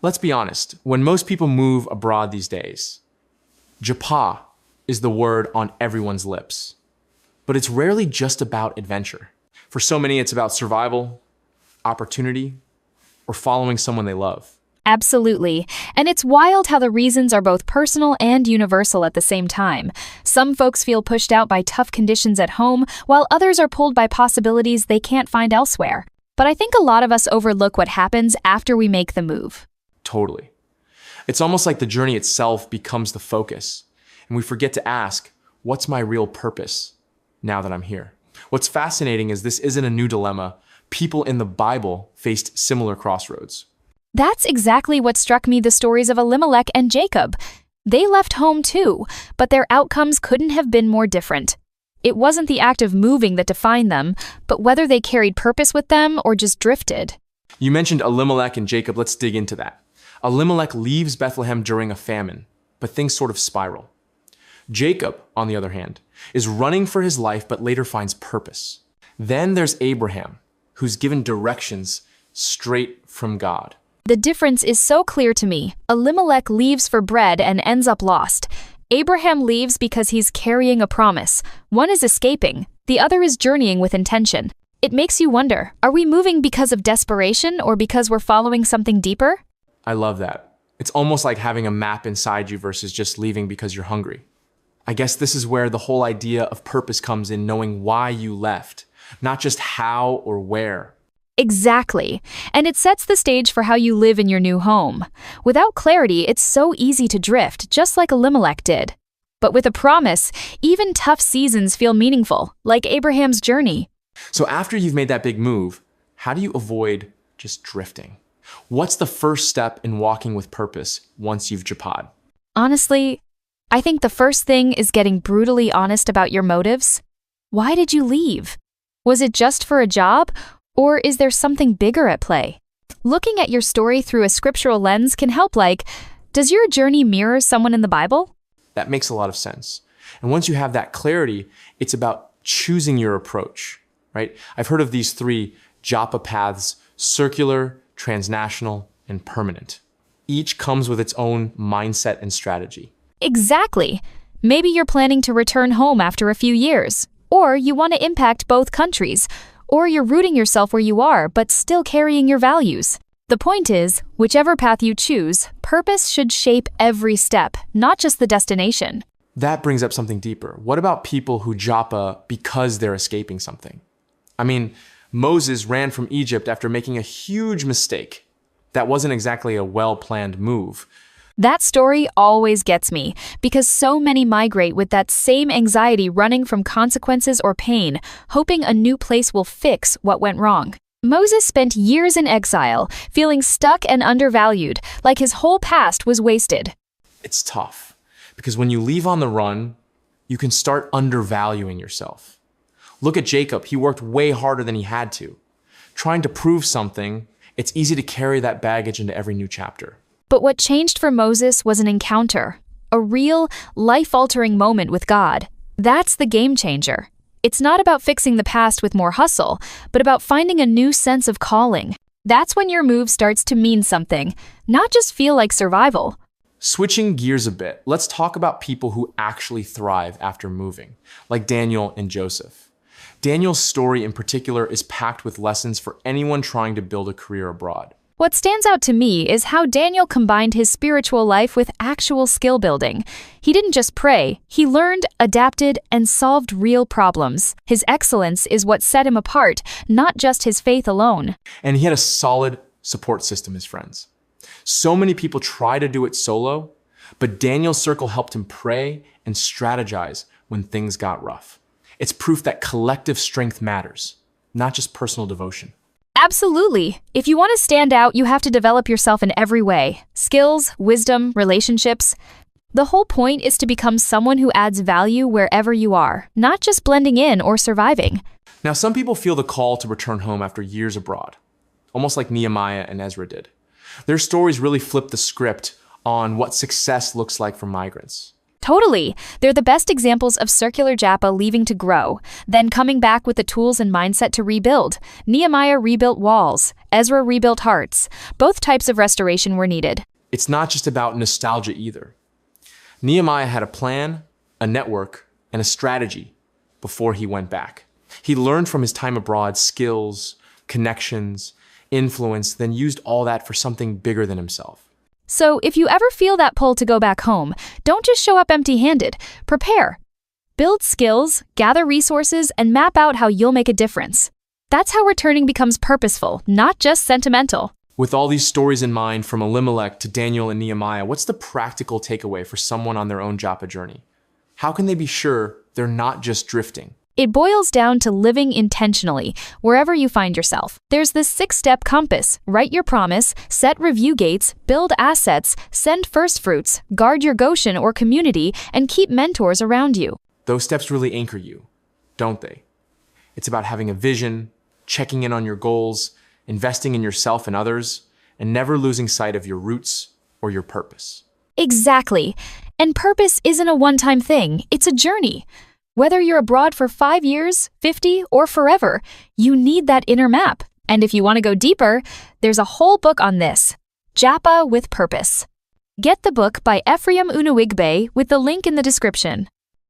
Let's be honest, when most people move abroad these days, Japa is the word on everyone's lips. But it's rarely just about adventure. For so many, it's about survival, opportunity, or following someone they love. Absolutely. And it's wild how the reasons are both personal and universal at the same time. Some folks feel pushed out by tough conditions at home, while others are pulled by possibilities they can't find elsewhere. But I think a lot of us overlook what happens after we make the move. Totally. It's almost like the journey itself becomes the focus, and we forget to ask, what's my real purpose now that I'm here? What's fascinating is this isn't a new dilemma. People in the Bible faced similar crossroads. That's exactly what struck me the stories of Elimelech and Jacob. They left home too, but their outcomes couldn't have been more different. It wasn't the act of moving that defined them, but whether they carried purpose with them or just drifted. You mentioned Elimelech and Jacob. Let's dig into that. Elimelech leaves Bethlehem during a famine, but things sort of spiral. Jacob, on the other hand, is running for his life but later finds purpose. Then there's Abraham, who's given directions straight from God. The difference is so clear to me. Elimelech leaves for bread and ends up lost. Abraham leaves because he's carrying a promise. One is escaping, the other is journeying with intention. It makes you wonder, are we moving because of desperation or because we're following something deeper? I love that. It's almost like having a map inside you versus just leaving because you're hungry. I guess this is where the whole idea of purpose comes in, knowing why you left, not just how or where. Exactly. And it sets the stage for how you live in your new home. Without clarity, it's so easy to drift, just like Elimelech did. But with a promise, even tough seasons feel meaningful, like Abraham's journey. So after you've made that big move, how do you avoid just drifting? What's the first step in walking with purpose once you've japad? Honestly, I think the first thing is getting brutally honest about your motives. Why did you leave? Was it just for a job? Or is there something bigger at play? Looking at your story through a scriptural lens can help, like, does your journey mirror someone in the Bible? That makes a lot of sense. And once you have that clarity, it's about choosing your approach, right? I've heard of these three Japa paths: circular, transnational, and permanent. Each comes with its own mindset and strategy. Exactly. Maybe you're planning to return home after a few years, or you want to impact both countries, or you're rooting yourself where you are, but still carrying your values. The point is, whichever path you choose, purpose should shape every step, not just the destination. That brings up something deeper. What about people who japa because they're escaping something? I mean, Moses ran from Egypt after making a huge mistake. That wasn't exactly a well-planned move. That story always gets me, because so many migrate with that same anxiety, running from consequences or pain, hoping a new place will fix what went wrong. Moses spent years in exile, feeling stuck and undervalued, like his whole past was wasted. It's tough, because when you leave on the run, you can start undervaluing yourself. Look at Jacob. He worked way harder than he had to. Trying to prove something, it's easy to carry that baggage into every new chapter. But what changed for Moses was an encounter, a real, life-altering moment with God. That's the game changer. It's not about fixing the past with more hustle, but about finding a new sense of calling. That's when your move starts to mean something, not just feel like survival. Switching gears a bit, let's talk about people who actually thrive after moving, like Daniel and Joseph. Daniel's story in particular is packed with lessons for anyone trying to build a career abroad. What stands out to me is how Daniel combined his spiritual life with actual skill building. He didn't just pray, he learned, adapted, and solved real problems. His excellence is what set him apart, not just his faith alone. And he had a solid support system, his friends. So many people try to do it solo, but Daniel's circle helped him pray and strategize when things got rough. It's proof that collective strength matters, not just personal devotion. Absolutely. If you want to stand out, you have to develop yourself in every way. Skills, wisdom, relationships. The whole point is to become someone who adds value wherever you are, not just blending in or surviving. Now, some people feel the call to return home after years abroad, almost like Nehemiah and Ezra did. Their stories really flip the script on what success looks like for migrants. Totally. They're the best examples of circular Japa leaving to grow, then coming back with the tools and mindset to rebuild. Nehemiah rebuilt walls. Ezra rebuilt hearts. Both types of restoration were needed. It's not just about nostalgia either. Nehemiah had a plan, a network, and a strategy before he went back. He learned from his time abroad skills, connections, influence, then used all that for something bigger than himself. So if you ever feel that pull to go back home, don't just show up empty-handed. Prepare. Build skills, gather resources, and map out how you'll make a difference. That's how returning becomes purposeful, not just sentimental. With all these stories in mind, from Elimelech to Daniel and Nehemiah, what's the practical takeaway for someone on their own Japa journey? How can they be sure they're not just drifting? It boils down to living intentionally, wherever you find yourself. There's this 6-step compass: write your promise, set review gates, build assets, send first fruits, guard your Goshen or community, and keep mentors around you. Those steps really anchor you, don't they? It's about having a vision, checking in on your goals, investing in yourself and others, and never losing sight of your roots or your purpose. Exactly. And purpose isn't a one-time thing, it's a journey. Whether you're abroad for 5 years, 50, or forever, you need that inner map. And if you want to go deeper, there's a whole book on this, Japa With Purpose. Get the book by Ephraim Unawigbe with the link in the description.